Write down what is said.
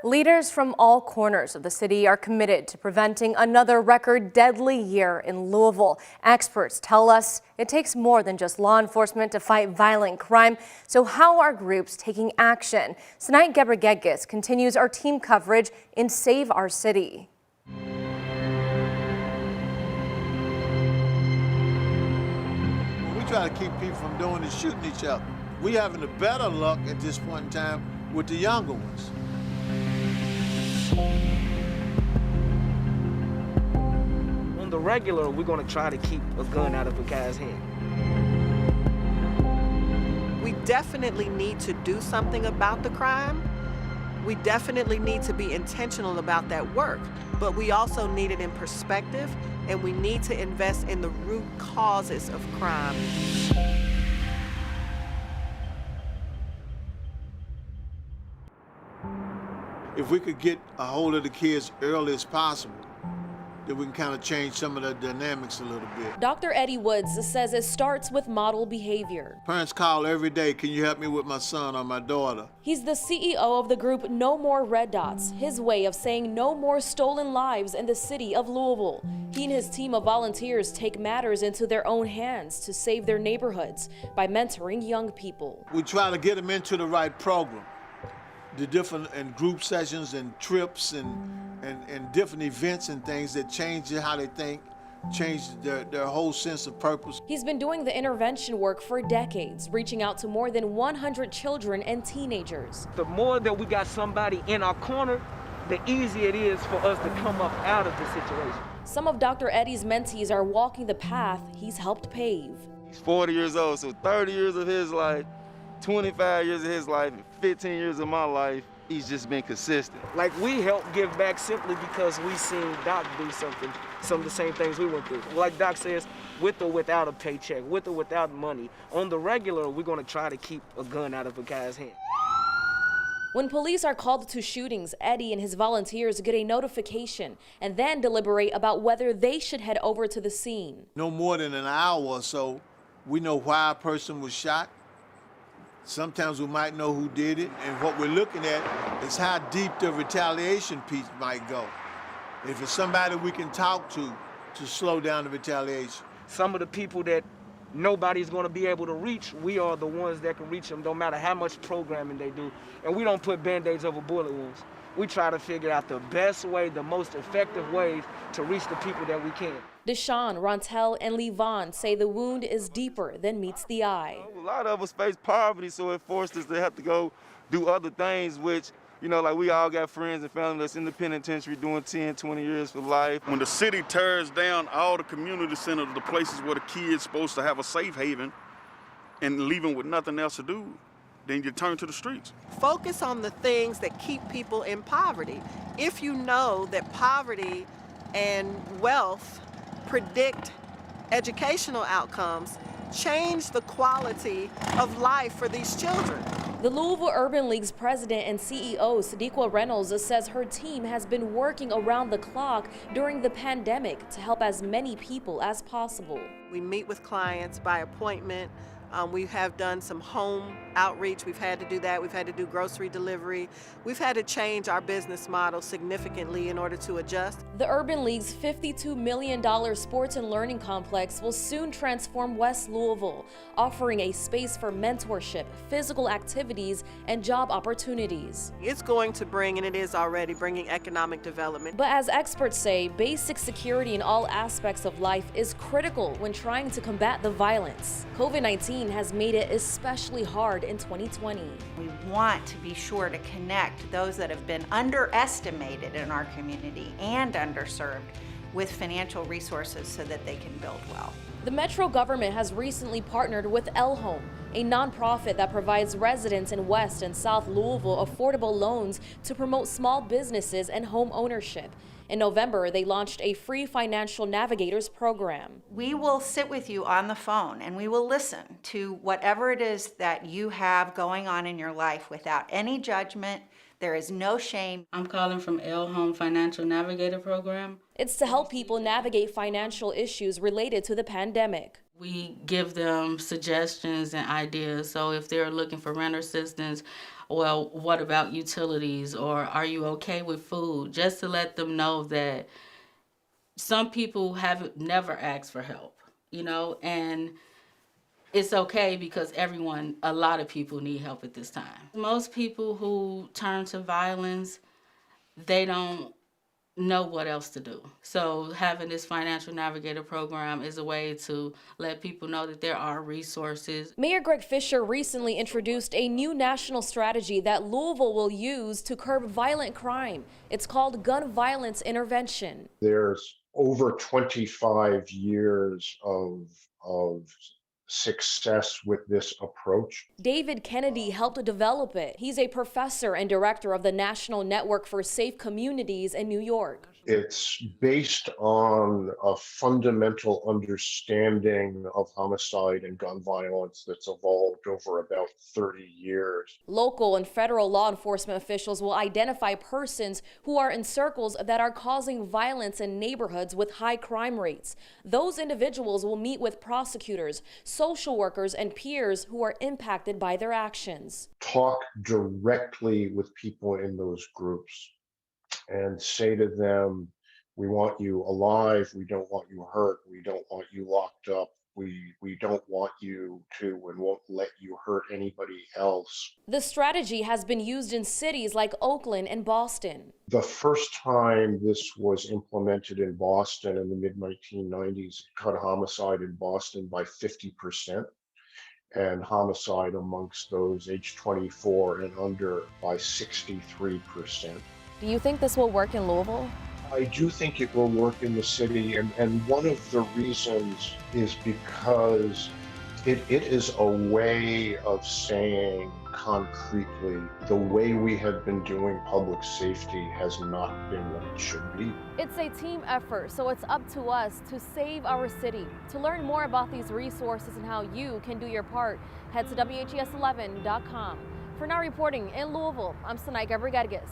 Leaders from all corners of the city are committed to preventing another record deadly year in Louisville. Experts tell us it takes more than just law enforcement to fight violent crime. So how are groups taking action? Tonight, Gebregeges continues our team coverage in Save Our City. We try to keep people from doing is shooting each other. We having a better luck at this point in time with the younger ones. On the regular, we're going to try to keep a gun out of a guy's hand. We definitely need to do something about the crime. We definitely need to be intentional about that work, but we also need it in perspective, and we need to invest in the root causes of crime. If we could get a hold of the kids early as possible, then we can kind of change some of the dynamics a little bit. Dr. Eddie Woods says it starts with model behavior. Parents call every day, can you help me with my son or my daughter? He's the CEO of the group No More Red Dots, his way of saying no more stolen lives in the city of Louisville. He and his team of volunteers take matters into their own hands to save their neighborhoods by mentoring young people. We try to get them into the right program. The different and group sessions and trips and different events and things that change how they think, change their whole sense of purpose. He's been doing the intervention work for decades, reaching out to more than 100 children and teenagers. The more that we got somebody in our corner, the easier it is for us to come up out of the situation. Some of Dr. Eddie's mentees are walking the path he's helped pave. He's 40 years old, so 30 years of his life, 25 years of his life, and 15 years of my life, he's just been consistent. Like, we help give back simply because we seen Doc do some of the same things we went through. Like Doc says, with or without a paycheck, with or without money, on the regular, we're gonna try to keep a gun out of a guy's hand. When police are called to shootings, Eddie and his volunteers get a notification and then deliberate about whether they should head over to the scene. No more than an hour or so, we know why a person was shot. Sometimes we might know who did it, and what we're looking at is how deep the retaliation piece might go. If it's somebody we can talk to slow down the retaliation. Some of the people that nobody's going to be able to reach, we are the ones that can reach them no matter how much programming they do. And we don't put Band-Aids over bullet wounds. We try to figure out the best way, the most effective ways to reach the people that we can. Deshaun, Rontel, and Levon say the wound is deeper than meets the eye. A lot of us face poverty, so it forced us to have to go do other things, which, you know, like we all got friends and family that's in the penitentiary doing 10, 20 years for life. When the city tears down all the community centers, the places where the kids supposed to have a safe haven, and leave them with nothing else to do, then you turn to the streets. Focus on the things that keep people in poverty. If you know that poverty and wealth predict educational outcomes, change the quality of life for these children. The Louisville Urban League's president and CEO, Sadiqa Reynolds, says her team has been working around the clock during the pandemic to help as many people as possible. We meet with clients by appointment. We have done some home outreach. We've had to do that. We've had to do grocery delivery. We've had to change our business model significantly in order to adjust. The Urban League's $52 million sports and learning complex will soon transform West Louisville, offering a space for mentorship, physical activities, and job opportunities. It's going to bring, and it is already bringing, economic development. But as experts say, basic security in all aspects of life is critical when trying to combat the violence. COVID-19 has made it especially hard in 2020. We want to be sure to connect those that have been underestimated in our community and underserved with financial resources so that they can build well. The Metro government has recently partnered with El Home, a nonprofit that provides residents in West and South Louisville affordable loans to promote small businesses and home ownership. In November, they launched a free financial navigators program. We will sit with you on the phone and we will listen to whatever it is that you have going on in your life without any judgment. There is no shame. I'm calling from El Home Financial Navigator Program. It's to help people navigate financial issues related to the pandemic. We give them suggestions and ideas. So if they're looking for rent assistance well, what about utilities, or are you okay with food? Just to let them know that some people have never asked for help, and it's okay because a lot of people need help at this time. Most people who turn to violence, they don't know what else to do. So having this financial navigator program is a way to let people know that there are resources. Mayor Greg Fisher recently introduced a new national strategy that Louisville will use to curb violent crime. It's called Gun Violence Intervention. There's over 25 years of success with this approach. David Kennedy helped develop it. He's a professor and director of the National Network for Safe Communities in New York. It's based on a fundamental understanding of homicide and gun violence that's evolved over about 30 years. Local and federal law enforcement officials will identify persons who are in circles that are causing violence in neighborhoods with high crime rates. Those individuals will meet with prosecutors, social workers, and peers who are impacted by their actions. Talk directly with people in those groups and say to them, we want you alive, we don't want you hurt, we don't want you locked up, we don't want you to and won't let you hurt anybody else. The strategy has been used in cities like Oakland and Boston. The first time this was implemented in Boston in the mid-1990s, it cut homicide in Boston by 50%. And homicide amongst those age 24 and under by 63%. Do you think this will work in Louisville? I do think it will work in the city, and one of the reasons is because it is a way of saying concretely the way we have been doing public safety has not been what it should be. It's a team effort, so it's up to us to save our city. To learn more about these resources and how you can do your part, head to WHES11.com. For now, reporting in Louisville, I'm Sanaika Brigadges.